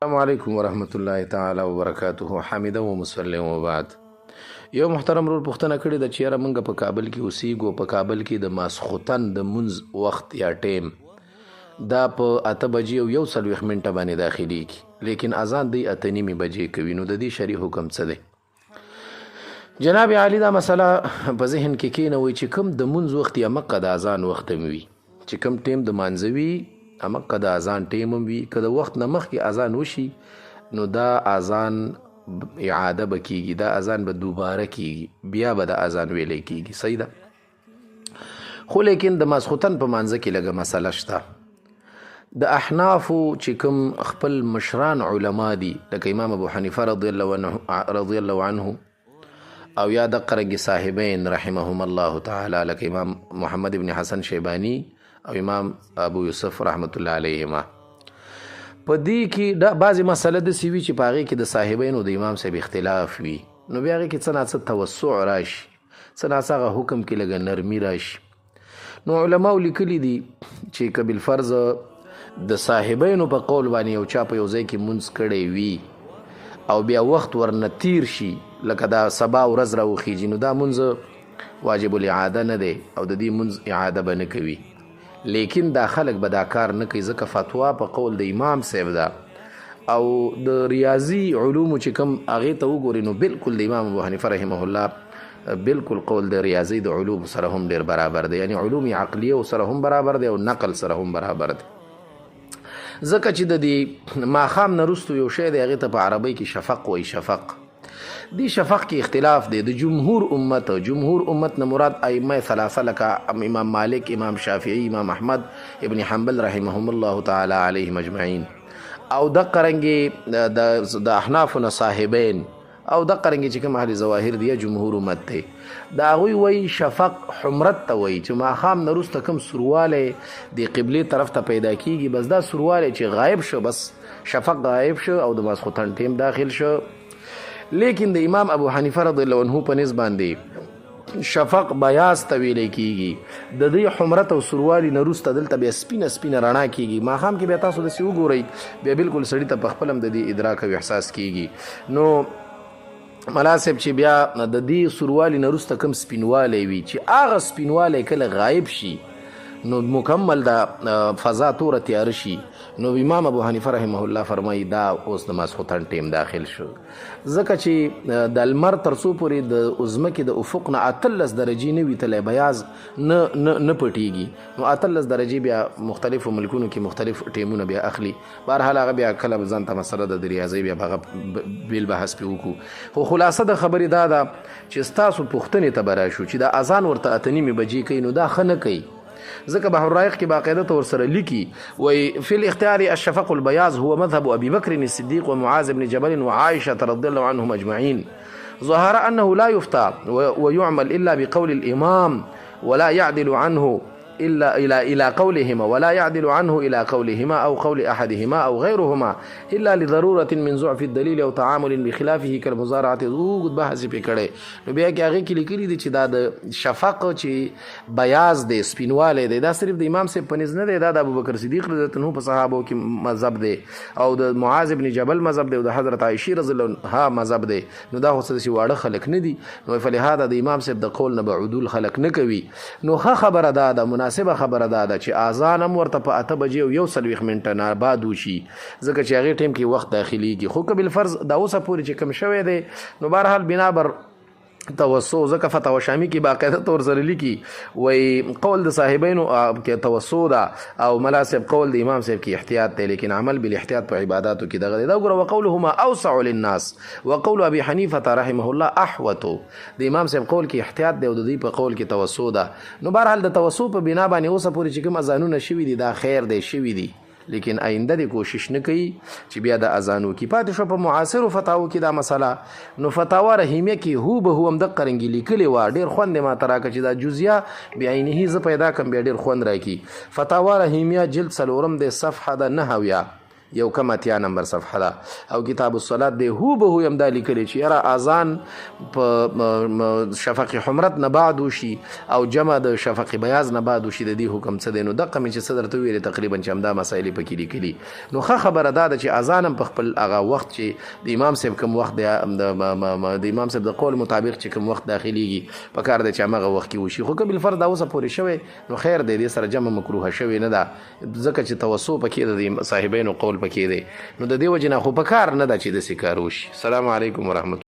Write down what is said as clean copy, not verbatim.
السلام علیکم ورحمت الله تعالی وبرکاته. حامدا و مسلم و بعد. یو محترم رور پوښتنه کړې ده چې یاره موږ په کابل کې اوسېږو. په کابل کې د ماسخوتن د منځ وخت یا ټیم دا په 8 بجې او 1 منټه باندې داخليږي، لیکن اذان دی 8:30 بجې کوي. نو د دې شرعي حکم څه دی؟ جناب عالی دا مسله په ذهن کې کېنوي چې کوم د منځ وخت یا مقه د اذان وخت وي، چې کوم ټیم د مانځوي امقه د اذان ټیم وي، که د وخت نه مخکې اذان وشي نو دا اذان اعاده به کېږي، دا اذان به دوباره کېږي، بیا به د اذان ویلی کېږي. صحیح ده. خو لیکن د ماسخوتن په مانځه کې لږه مسله شته. د احنافو چې کوم خپل مشران علما دي لکه امام ابو حنیفه رضی الله عنه او یا د قرنګي صاحبین رحمهم الله تعالی لکه امام محمد ابن حسن شیبانی او امام ابو یوسف رحمت الله علیهما، په دې کې دا بعضې مسله داسې وي چې په هغې کې د صاحبینو د امام صاحب اختلاف وي، نو بیا هغې کې څه ناڅه توسع راشي، څه ناڅه هغه حکم کې لږه نرمي راشي. نو علماو لیکلي دي چې که بالفرض د صاحبینو په قول باندې یو چا په یو ځای کې منځ کړی وي او بیا وخت ورنه تیر شي، لکه دا سبا ورځ راوخیږي، نو دا منځ واجب الاعاده نه دی او د دې منځ اعاده به نه کوي. لیکن دا خلق به دا کار نه کوي ځکه فتوا په قول د امام صاحب ده او د ریاضي علومو چې کوم هغې ته وګوري نو بالکل د امام ابو حنیفه رحمه الله بالکل قول د ریاضي د علوم سره هم ډېر برابر دی، یعنی علوم عقلیه سره هم برابر دی او نقل سره هم برابر دی. ځکه چې د دې ماښام نه وروستو یو شی دی هغې ته په عربۍ کې شفق وایي. شفق دی شفق کې اختلاف دی. د جمهور امت نه مراد ائمه ثلاثه لکه امام مالک، امام شافعي، امام احمد ابن حنبل رحمهم الله تعالی علیهم اجمعین، او د قرنګي د احناف نه صاحبین، او د قرنګي چې کوم اهل ظواهر دی جمهور امت دی، دا هغوی وایي شفق حمرت ته وایي چې ماښام نه وروسته کوم سوروالی د قبلې طرف ته پیدا کیږي، بس دا سوروالی چې غایب شو، بس شفق غایب شو او د ماسخوتن ټیم داخل شو. لیکن د امام ابو حنیفه رضی الله عنه په نسبت باندې شفق بیاض ته ویلی کېږي، د دې حمرت او سروالي نه وروسته دلته بیا سپینه سپینه رڼا کېږي. ماښام کې بیا تاسو داسې وګورئ بیا بالکل سړي ته په خپل هم د دې ادراک او احساس کېږي. نو ملا صاحب چې بیا د دې سروالي نه وروسته کوم سپینوالی وي چې هغه سپینوالی کله غایب شي نو مکمل د فضا توره تیاره شي، نو امام ابو حنیفه رحمه الله فرمایي دا اوس د ماسخوتن ټیم داخل شو. ځکه چې د لمر تر څو پورې د ځمکې د افق نه 18 درجې نه وي تلی بیاض نه پټېږي، نو 18 درجې بیا مختلفو ملکونو کې مختلف ټیمونه بیا اخلي. بهرحال هغه بیا کله ځان ته مسله د ریاضۍ بیا هغه بیل بحث پې وکړو. خو خلاصه د خبرې دا ده چې ستاسو پوښتنې ته به راشو چې د اذان ورته 8:30 بجې کوي، نو دا ښه نه کوي. ځکه بحر الرائق کې باقاعده طور سره لیکي وی فی الاختیار الشفق البیاض هو مذهب ابي بکر الصدیق ومعاذ بن جبل وعائشه رضی الله عنهم اجمعین، ظهر انه لا يفتى ويعمل الا بقول الامام ولا يعدل عنه إلا إلى قولهما ولا يعدل عنه إلى قولهما أو قول أحدهما أو غيرهما إلا لضرورة من ضعف الدليل أو تعامل بخلافه كالمزارعة. وګد بحث پې کړی. نو بیا کې هغې کې لیکلي دي چې دا د شفق چې بیاض دی سپینوالی دی دا صرف د امام صاحب په نظر نه دی، دا د ابوبکر صدیق رضی الله عنه په صحابو کې مذهب دی او د معاذ بن جبل مذهب دی او د حضرت عائشې رضی الله عنها مذهب دی. نو دا خو څه واړه خلک نه دي، نو فلهذا د امام صاحب د قول نه به عدول خلک نه کوي. نو ښه خبره دا ده، مناسبه خبره ده چې اذان هم ورته په 8 بجې او 1 منټه نه بعد وشي، ځکه چې هغې ټیم کې وخت داخليږي. خو که بالفرض دا اوسه پورې چې کم شوی دی نو بهرحال بنابر توسع، ځکه فتاوا شامی کې باقاعده طور سره لیکي وی قول د صاحبینو کې توسع ده او ملا صاحب قول د امام صاحب کې احتیاط دی، لیکن عمل بالاحتیاط په عباداتو کې دغه دی. دا وګوره وقولهما اوسع للناس وقول ابي حنیفه رحمه الله احوط، د امام صاحب قول کې احتیاط دی او د دې په قول کې توسع ده. نو بهرحال د توسع په بنا باندې اوسه پورې چې کوم اذانونه شوي دي دا خیر دی شوي دي، لیکن آینده دی کوشش نه کوي چې بیا د اذانو کې پاتې شو. په معاصرو فتاوو کې دا مسله، نو فتاوا رحیمیه کې هو به هم د قرنګي لیکلې وه، ډېر خوند یې ماته راکړه چې دا جزیه بعینه زه پیدا کړم بیا ډېر خوند راکړي. فتاوا رحیمیه جلد 4 دی صفحه د 9 یو کم اتیا نمبر صفحه ده او کتاب الصلات دی هو به هم دا لیکلی چې یاره اذان په شفق حمرت نه بعد وشي او جمع د شفق بیاض نه بعد وشي د دې حکم څه دی نو دقه مې چې څه درته ویلې تقریبا چې همدا مسایلې پکې لیکلي نو ښه خبره دا ده چې اذان هم په خپل هغه وخت چې د امام صاحب کوم وخت د امام صاحب د قول مطابق چې کوم وخت داخليږي په کار دی چې همغه وخت کې وشي خو که بالفرض دا اوسه پورې شوی نو خیر دی دې سره جمع مکروه شوی نه ده ځکه چې توسع پکې د صاحبینو قول پکې دی نو د دې وجې نه خو په کار نه ده چې داسې کار وشي. السلام علیکم ورحمت